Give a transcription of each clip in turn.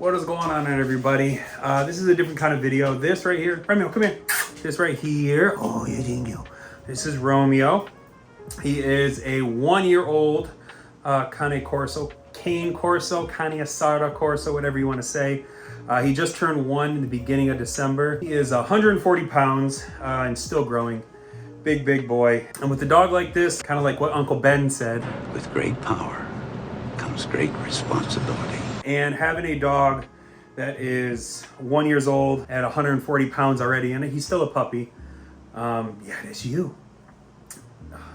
What is going on, everybody? This is a different kind of video. This right here, Romeo, come here. This right here, oh yeah, Dingo. This is Romeo. He is a 1-year-old Cane Corso, Cane Corso, Cane Corso, whatever you want to say. He just turned 1 in the beginning of December. He is 140 pounds and still growing. Big boy. And with a dog like this, kind of like what Uncle Ben said, with great power comes great responsibility. And having a dog that is 1 year old at 140 pounds already, and he's still a puppy. Yeah, it's you.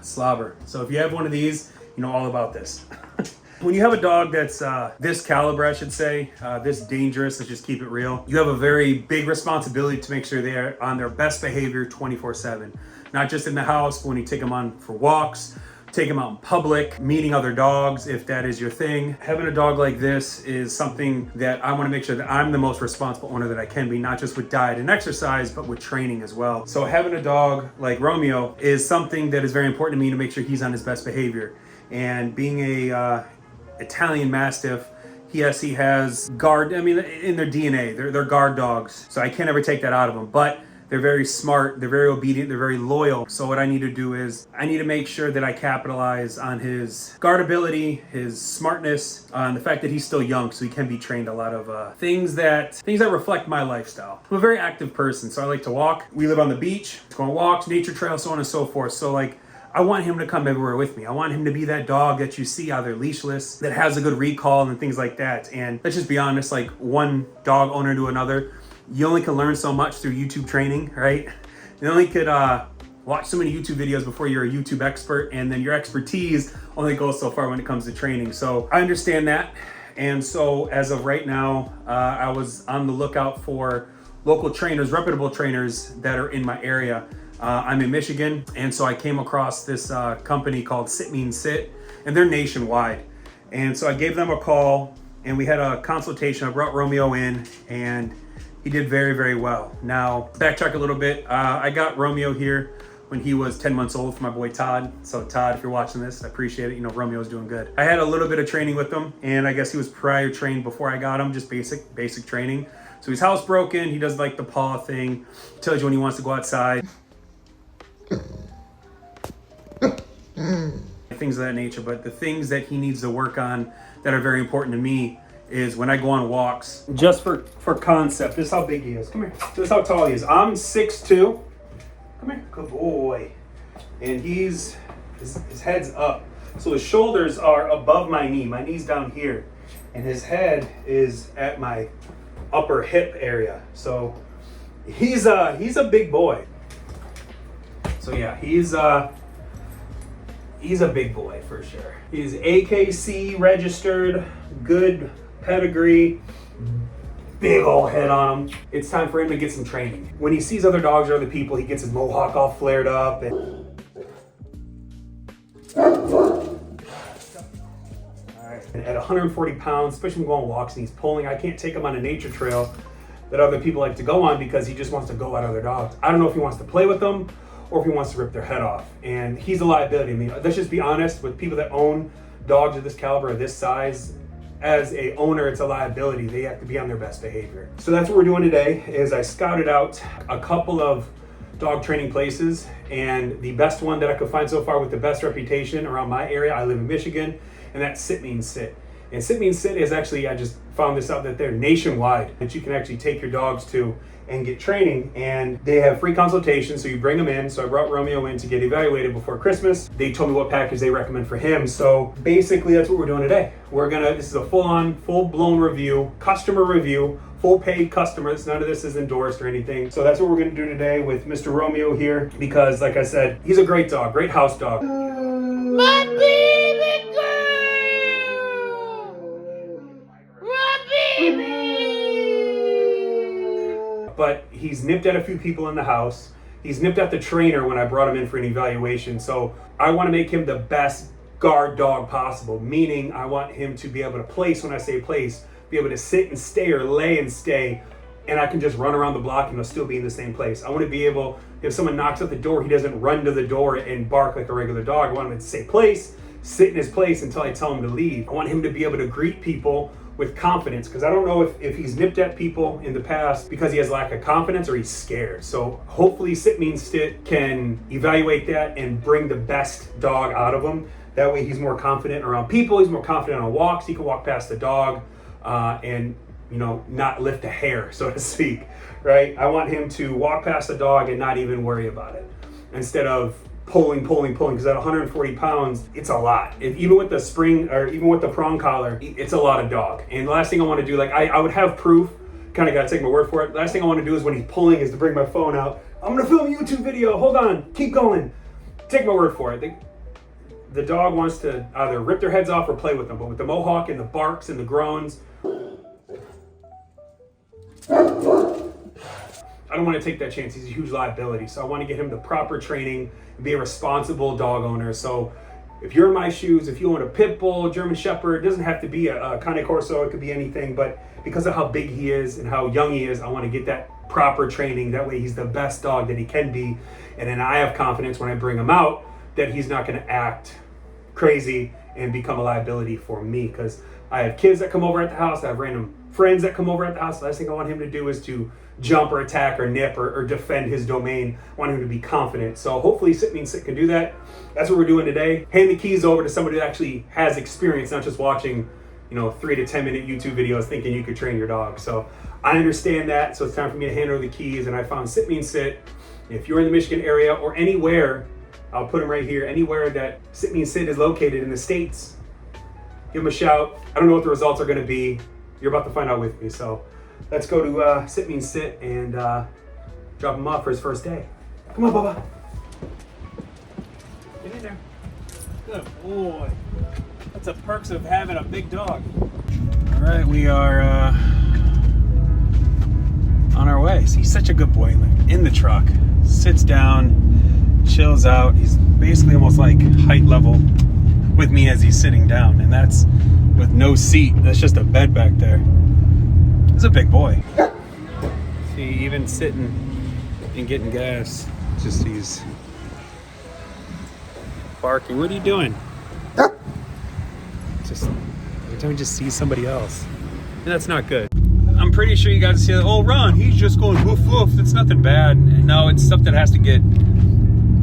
Slobber. So if you have one of these, you know all about this. When you have a dog that's this caliber, I should say, this dangerous, let's just keep it real, you have a very big responsibility to make sure they are on their best behavior 24/7. Not just in the house, but when you take them on for walks, take them out in public, meeting other dogs, if that is your thing. Having a dog like this is something that I want to make sure that I'm the most responsible owner that I can be, not just with diet and exercise, but with training as well. So having a dog like Romeo is something that is very important to me to make sure he's on his best behavior. And being a Italian Mastiff, yes, he has guard, I mean, in their DNA, they're guard dogs. So I can't ever take that out of them, but they're very smart, they're very obedient, they're very loyal. So what I need to do is I need to make sure that I capitalize on his guard ability, his smartness, and the fact that he's still young, so he can be trained a lot of things that reflect my lifestyle. I'm a very active person, so I like to walk. We live on the beach, go on walks, nature trails, so on and so forth. So like, I want him to come everywhere with me. I want him to be that dog that you see out there leashless, that has a good recall and things like that. And let's just be honest, like one dog owner to another, you only can learn so much through YouTube training, right? You only could watch so many YouTube videos before you're a YouTube expert, and then your expertise only goes so far when it comes to training. So I understand that. And so as of right now, I was on the lookout for local trainers, reputable trainers that are in my area. I'm in Michigan, and so I came across this company called Sit Means Sit, and they're nationwide. And so I gave them a call, and we had a consultation. I brought Romeo in, and he did very well. Now, backtrack a little bit. I got Romeo here when he was 10 months old for my boy Todd. So Todd, if you're watching this, I appreciate it. You know, Romeo's doing good. I had a little bit of training with him, and I guess he was prior trained before I got him, just basic training. So he's housebroken. He does like the paw thing. He tells you when he wants to go outside. Things of that nature. But the things that he needs to work on that are very important to me is when I go on walks, just for concept, this is how big he is. Come here. This is how tall he is. I'm 6'2". Come here. Good boy. And his head's up. So his shoulders are above my knee. My knee's down here. And his head is at my upper hip area. So he's a big boy. So yeah, he's a big boy for sure. He's AKC registered, good pedigree, big old head on him. It's time for him to get some training. When he sees other dogs or other people, he gets his mohawk all flared up. And all right. And at 140 pounds, especially when going on walks and he's pulling, I can't take him on a nature trail that other people like to go on because he just wants to go at other dogs. I don't know if he wants to play with them or if he wants to rip their head off. And he's a liability. I mean, let's just be honest, with people that own dogs of this caliber or this size, as a owner, it's a liability. They have to be on their best behavior. So that's what we're doing today, is I scouted out a couple of dog training places, and the best one that I could find so far with the best reputation around my area, I live in Michigan, and that's Sit Means Sit. And Sit Means Sit is actually, I just found this out, that they're nationwide, that you can actually take your dogs to and get training, and they have free consultations, so you bring them in. So I brought Romeo in to get evaluated before Christmas. They told me what package they recommend for him. So basically that's what we're doing today. This is a full-blown review, customer review, full paid customers. None of this is endorsed or anything. So that's what we're gonna do today with Mr. Romeo here, because like I said, he's a great dog, great house dog. My baby girl! My baby! But he's nipped at a few people in the house. He's nipped at the trainer when I brought him in for an evaluation. So I want to make him the best guard dog possible, meaning I want him to be able to place, when I say place, be able to sit and stay or lay and stay, and I can just run around the block and he'll still be in the same place. I want to be able, if someone knocks at the door, he doesn't run to the door and bark like a regular dog. I want him to say place, sit in his place until I tell him to leave. I want him to be able to greet people with confidence, because I don't know if he's nipped at people in the past because he has lack of confidence or he's scared. So hopefully Sit Means Sit can evaluate that and bring the best dog out of him. That way he's more confident around people, he's more confident on walks, he can walk past the dog and not lift a hair, so to speak, right? I want him to walk past the dog and not even worry about it, instead of pulling, because at 140 pounds, it's a lot. Even with the spring, or even with the prong collar, it's a lot of dog. And the last thing I want to do, like I would have proof, kind of got to take my word for it. The last thing I want to do is when he's pulling is to bring my phone out. I'm going to film a YouTube video. Hold on, keep going. Take my word for it. The dog wants to either rip their heads off or play with them. But with the mohawk and the barks and the groans, I don't want to take that chance. He's a huge liability. So I want to get him the proper training and be a responsible dog owner. So if you're in my shoes, if you own a pit bull, German Shepherd, it doesn't have to be a Cane Corso, it could be anything. But because of how big he is and how young he is, I want to get that proper training. That way he's the best dog that he can be. And then I have confidence when I bring him out that he's not going to act crazy and become a liability for me. Because I have kids that come over at the house, I have random friends that come over at the house. The last thing I want him to do is to jump or attack or nip or defend his domain. I want him to be confident. So hopefully Sit Means Sit can do that. That's what we're doing today. Hand the keys over to somebody that actually has experience, not just watching 3 to 10 minute YouTube videos thinking you could train your dog. So I understand that. So it's time for me to hand over the keys. And I found Sit Means Sit. If you're in the Michigan area or anywhere, I'll put them right here, anywhere that Sit Means Sit is located in the States, give them a shout. I don't know what the results are going to be. You're about to find out with me. So let's go to Sit Means Sit and drop him off for his first day. Come on, Bubba. Get in there. Good boy. That's the perks of having a big dog. All right, we are on our way. So he's such a good boy. In the truck, sits down, chills out. He's basically almost like height level with me as he's sitting down, and that's with no seat. That's just a bed back there. He's a big boy. See, even sitting and getting gas, just he's barking. What are you doing? Just every time he just sees somebody else. And that's not good. I'm pretty sure you got to see that. Oh, Ron, he's just going woof woof. It's nothing bad. No, it's stuff that has to get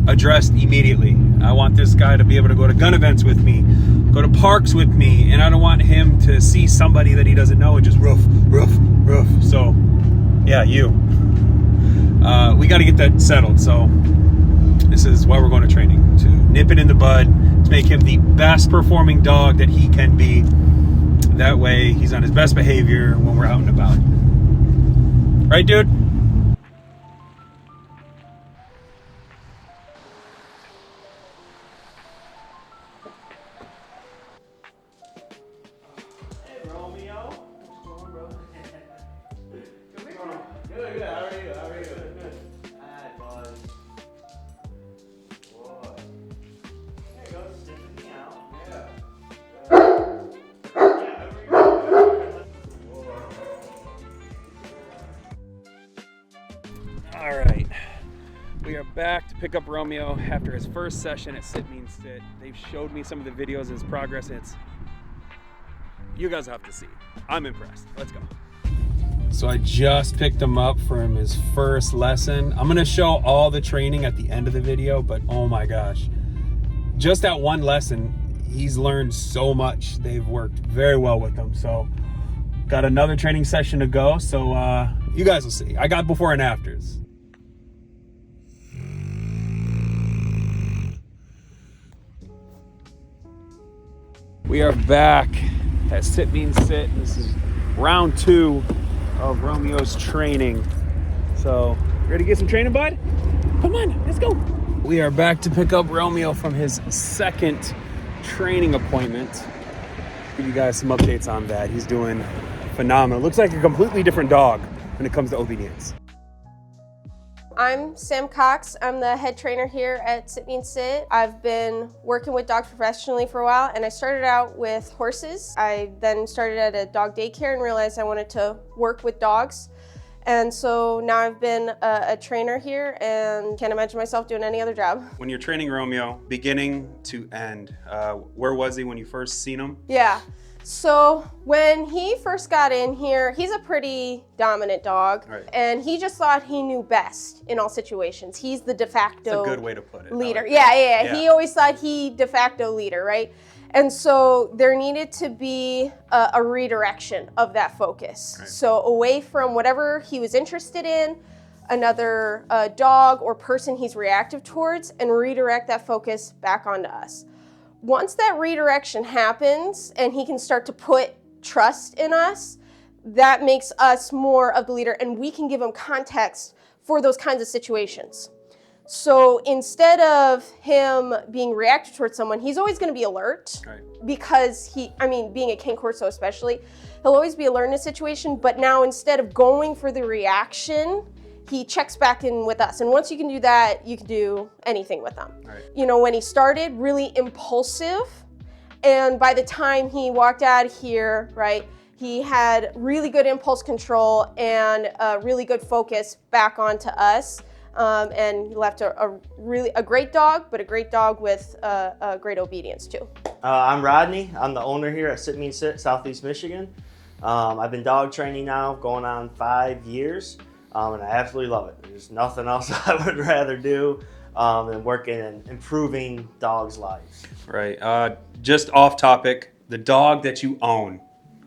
addressed immediately. I want this guy to be able to go to gun events with me, go to parks with me, and I don't want him to see somebody that he doesn't know and just roof, roof, roof. So, yeah, we got to get that settled. So, this is why we're going to training, to nip it in the bud, to make him the best performing dog that he can be. That way, he's on his best behavior when we're out and about. Right, dude? Hey, Romeo. What's going on, bro? Good. How are you? Good. Hi, bud. Boy. There you go. Sniffing me out. Yeah. All right, we are back to pick up Romeo after his first session at Sit Means Sit. They've showed me some of the videos of his progress, and you guys have to see. I'm impressed. Let's go. So I just picked him up from his first lesson. I'm gonna show all the training at the end of the video, but oh my gosh. Just that one lesson, he's learned so much. They've worked very well with him. So got another training session to go. So you guys will see. I got before and afters. We are back at Sit Means Sit. This is round 2 of Romeo's training. So, ready to get some training, bud? Come on, let's go. We are back to pick up Romeo from his second training appointment. Give you guys some updates on that. He's doing phenomenal. Looks like a completely different dog when it comes to obedience. I'm Sam Cox. I'm the head trainer here at Sit Means Sit. I've been working with dogs professionally for a while, and I started out with horses. I then started at a dog daycare and realized I wanted to work with dogs. And so now I've been a trainer here and can't imagine myself doing any other job. When you're training Romeo, beginning to end, where was he when you first seen him? Yeah. So when he first got in here, he's a pretty dominant dog, Right. and he just thought he knew best in all situations. He's the de facto That's a good way to put it. I leader. like Yeah, that. yeah, yeah. He always thought he de facto leader, right? And so there needed to be a redirection of that focus. Right. So away from whatever he was interested in, another dog or person he's reactive towards, and redirect that focus back onto us. Once that redirection happens and he can start to put trust in us, that makes us more of the leader, and we can give him context for those kinds of situations. So instead of him being reactive towards someone, he's always going to be alert, Right. because being a Cane Corso especially, he'll always be alert in a situation, but now instead of going for the reaction, he checks back in with us. And once you can do that, you can do anything with them. Right. You know, when he started, really impulsive. And by the time he walked out of here, right, he had really good impulse control and really good focus back onto us. And he left a great dog, but a great dog with great obedience too. I'm Rodney. I'm the owner here at Sit Mean Sit, Southeast Michigan. I've been dog training now going on 5 years, and I absolutely love it. There's nothing else I would rather do than working and improving dogs' lives. Right. Just off topic, the dog that you own,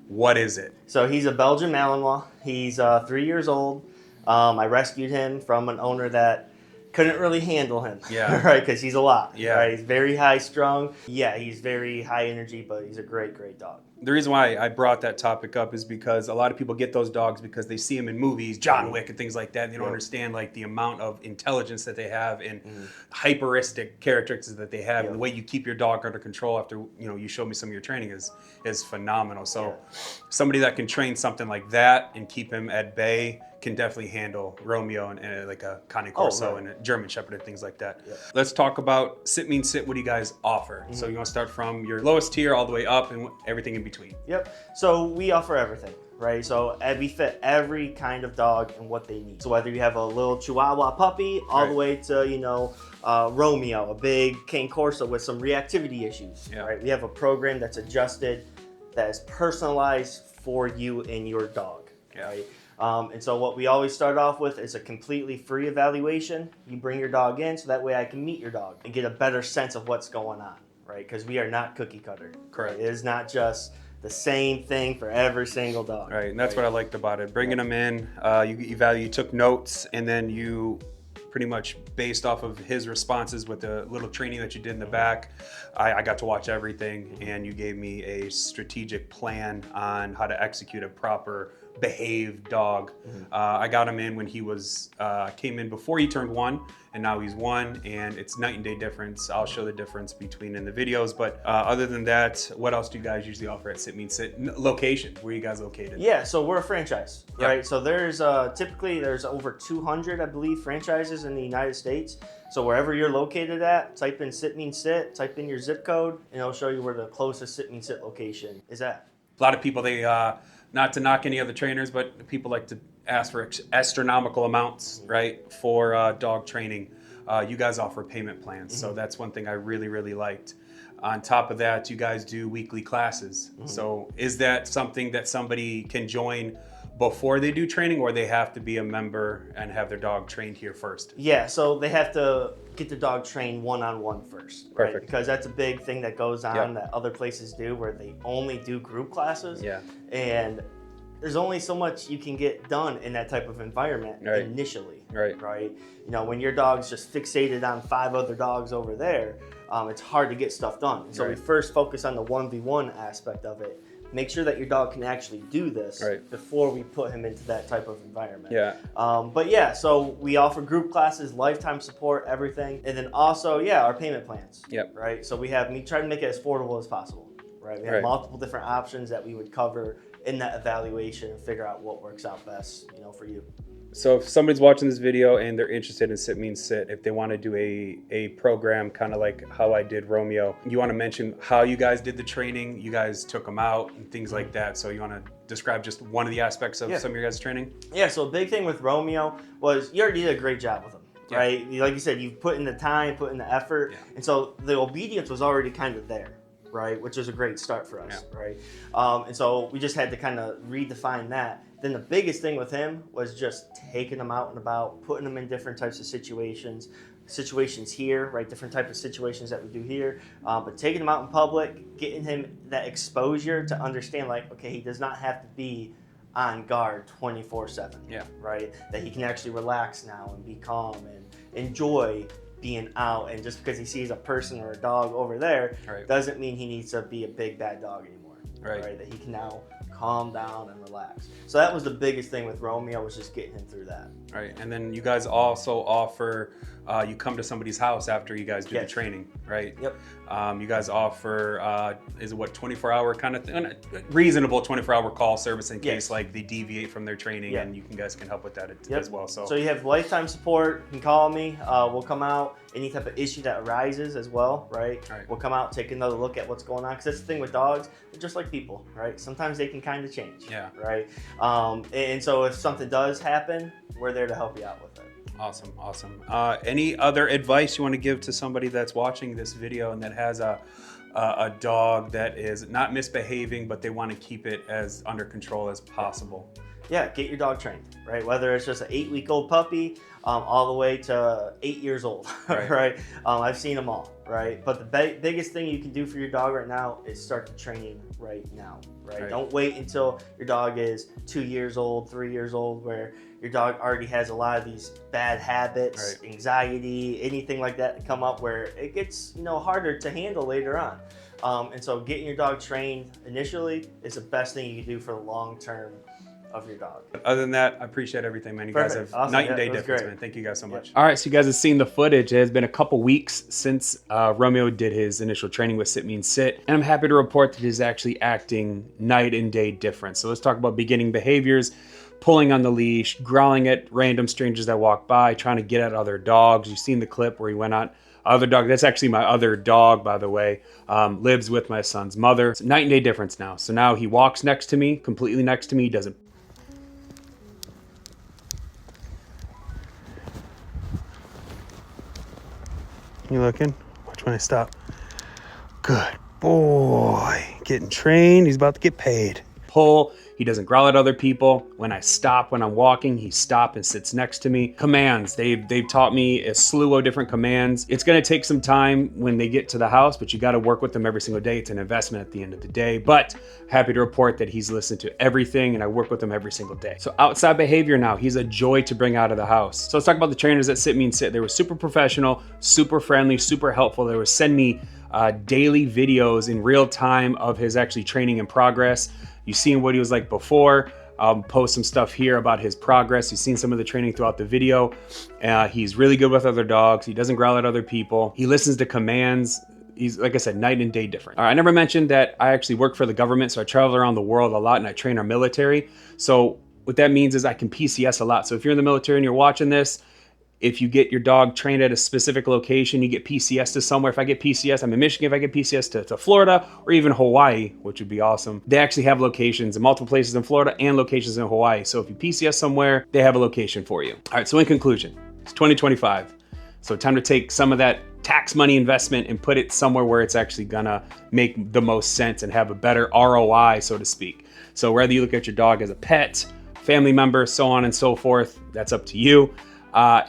what is it? So he's a Belgian Malinois. He's 3 years old. I rescued him from an owner that couldn't really handle him. Yeah. Right, because he's a lot. Yeah. Right? He's very high strung. Yeah, he's very high energy, but he's a great, great dog. The reason why I brought that topic up is because a lot of people get those dogs because they see them in movies, John Wick and things like that, and they don't understand like the amount of intelligence that they have and hyperistic characteristics that they have, and the way you keep your dog under control after you showed me some of your training is phenomenal. So somebody that can train something like that and keep him at bay can definitely handle Romeo and like a Cane Corso and a German Shepherd and things like that. Yeah. Let's talk about Sit Mean Sit. What do you guys offer? So you want to start from your lowest tier all the way up and everything in between. Yep. So we offer everything, right? So we fit every kind of dog and what they need. So whether you have a little Chihuahua puppy all the way to, Romeo, a big Cane Corso with some reactivity issues, right? We have a program that's adjusted, that is personalized for you and your dog, right? And so what we always start off with is a completely free evaluation. You bring your dog in so that way I can meet your dog and get a better sense of what's going on, right? Because we are not cookie cutter. Correct. Right? It is not just the same thing for every single dog. Right, and that's what I liked about it. Bringing them in, you took notes, and then you pretty much based off of his responses with the little training that you did in the back, I got to watch everything, and you gave me a strategic plan on how to execute a proper behaved dog. I got him in when he was came in before he turned 1, and now he's 1, and it's night and day difference. I'll show the difference between in the videos, but other than that, what else do you guys usually offer at Sit Mean Sit? Location, where are you guys located? Yeah, so we're a franchise, Yep. right? So there's typically there's over 200, I believe, franchises in the United States. So wherever you're located at, type in Sit Mean Sit, type in your zip code, and it'll show you where the closest Sit Mean Sit location is at. A lot of people, they not to knock any other trainers, but people like to ask for astronomical amounts, right, for dog training. You guys offer payment plans, so that's one thing I really, really liked. On top of that, you guys do weekly classes. So is that something that somebody can join before they do training, or they have to be a member and have their dog trained here first? Yeah, so they have to get the dog trained one-on-one first, right? Perfect. Because that's a big thing that goes on Yep. that other places do, where they only do group classes. Yeah. And there's only so much you can get done in that type of environment Right. initially. Right. Right. When your dog's just fixated on 5 other dogs over there, it's hard to get stuff done. So we Right. first focus on the 1v1 aspect of it. Make sure that your dog can actually do this Right. before we put him into that type of environment. Yeah. But yeah, so we offer group classes, lifetime support, everything. And then also, our payment plans. Yep. Right. So we try to make it as affordable as possible. Right. We have Right. multiple different options that we would cover in that evaluation and figure out what works out best, for you. So if somebody's watching this video and they're interested in Sit Mean Sit, if they want to do a program kind of like how I did Romeo, you want to mention how you guys did the training, you guys took them out and things like that. So you want to describe just one of the aspects of some of your guys' training? Yeah, so a big thing with Romeo was you already did a great job with him, right? Like you said, you've put in the time, put in the effort, and so the obedience was already kind of there, right? Which is a great start for us, right? And so we just had to kind of redefine that. Then the biggest thing with him was just taking him out and about, putting him in different types of situations here, right? Different type of situations that we do here, but taking him out in public, getting him that exposure to understand, like, okay, he does not have to be on guard 24/7. Yeah. Right. That he can actually relax now and be calm and enjoy being out. And just because he sees a person or a dog over there, doesn't mean he needs to be a big bad dog anymore. Right. That he can now calm down and relax. So that was the biggest thing with Romeo, was just getting him through that. Right. And then you guys also offer, you come to somebody's house after you guys do the training, right? Yep. You guys offer, is it what, 24-hour kind of thing? Reasonable 24-hour call service in case like they deviate from their training, and you guys can help with that as well. So you have lifetime support. You can call me. We'll come out. Any type of issue that arises as well, right? We'll come out, take another look at what's going on. Because that's the thing with dogs, they're just like people, right? Sometimes they can kind of change, right? And so if something does happen, we're there to help you out with it. Awesome, awesome. Any other advice you want to give to somebody that's watching this video and that has a dog that is not misbehaving, but they want to keep it as under control as possible? Yeah, get your dog trained, right? Whether it's just an 8-week-old puppy all the way to 8 years old, right? I've seen them all, right? But the biggest thing you can do for your dog right now is start the training right now, right? Don't wait until your dog is 2 years old, 3 years old, where your dog already has a lot of these bad habits, anxiety, anything like that come up, where it gets, harder to handle later on. And so getting your dog trained initially is the best thing you can do for the long term of your dog. Other than that, I appreciate everything, man. You guys have night and day difference, man. Thank you guys so much. All right, so you guys have seen the footage. It has been a couple weeks since Romeo did his initial training with Sit Means Sit, and I'm happy to report that he's actually acting night and day different. So let's talk about beginning behaviors: pulling on the leash, growling at random strangers that walk by, trying to get at other dogs. You've seen the clip where he went on other dog. That's actually my other dog, by the way. Lives with my son's mother. It's night and day difference now. So now he walks next to me, completely next to me. He doesn't. You looking? Watch when I stop. Good boy. Getting trained. He's about to get paid. Pull. He doesn't growl at other people. When I stop, when I'm walking, he stops and sits next to me. Commands. They've taught me a slew of different commands. It's going to take some time when they get to the house, but you got to work with them every single day. It's an investment at the end of the day. But happy to report that he's listened to everything, and I work with him every single day. So outside behavior now, he's a joy to bring out of the house. So let's talk about the trainers at Sit Means Sit. They were super professional, super friendly, super helpful. They would send me daily videos in real time of his actually training in progress. You've seen what he was like before. I'll post some stuff here about his progress. You've seen some of the training throughout the video. He's really good with other dogs. He doesn't growl at other people. He listens to commands. He's, like I said, night and day different. All right, I never mentioned that I actually work for the government, so I travel around the world a lot and I train our military. So what that means is I can PCS a lot. So if you're in the military and you're watching this, if you get your dog trained at a specific location, you get PCS to somewhere. If I get PCS, I'm in Michigan. If I get PCS to Florida or even Hawaii, which would be awesome. They actually have locations in multiple places in Florida and locations in Hawaii. So if you PCS somewhere, they have a location for you. All right, so in conclusion, it's 2025. So time to take some of that tax money investment and put it somewhere where it's actually gonna make the most sense and have a better ROI, so to speak. So whether you look at your dog as a pet, family member, so on and so forth, that's up to you.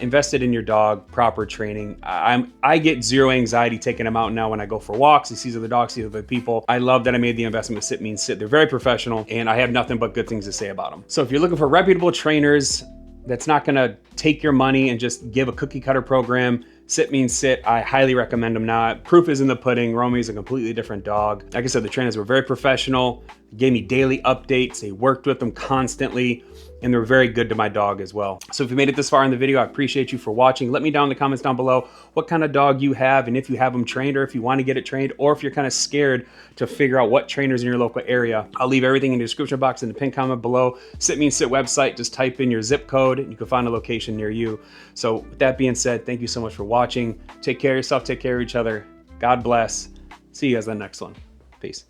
Invested in your dog, proper training. I get zero anxiety taking him out now when I go for walks. He sees other dogs, sees other people. I love that I made the investment with Sit Means Sit. They're very professional and I have nothing but good things to say about them. So if you're looking for reputable trainers that's not gonna take your money and just give a cookie cutter program, Sit Means Sit, I highly recommend them now. Proof is in the pudding. Romy's a completely different dog. Like I said, the trainers were very professional, gave me daily updates. They worked with them constantly, and they're very good to my dog as well. So if you made it this far in the video, I appreciate you for watching. Let me know in the comments down below what kind of dog you have and if you have them trained or if you want to get it trained or if you're kind of scared to figure out what trainers in your local area. I'll leave everything in the description box in the pinned comment below. Sit Means Sit website, just type in your zip code and you can find a location near you. So with that being said, thank you so much for watching. Take care of yourself, take care of each other. God bless. See you guys in the next one. Peace.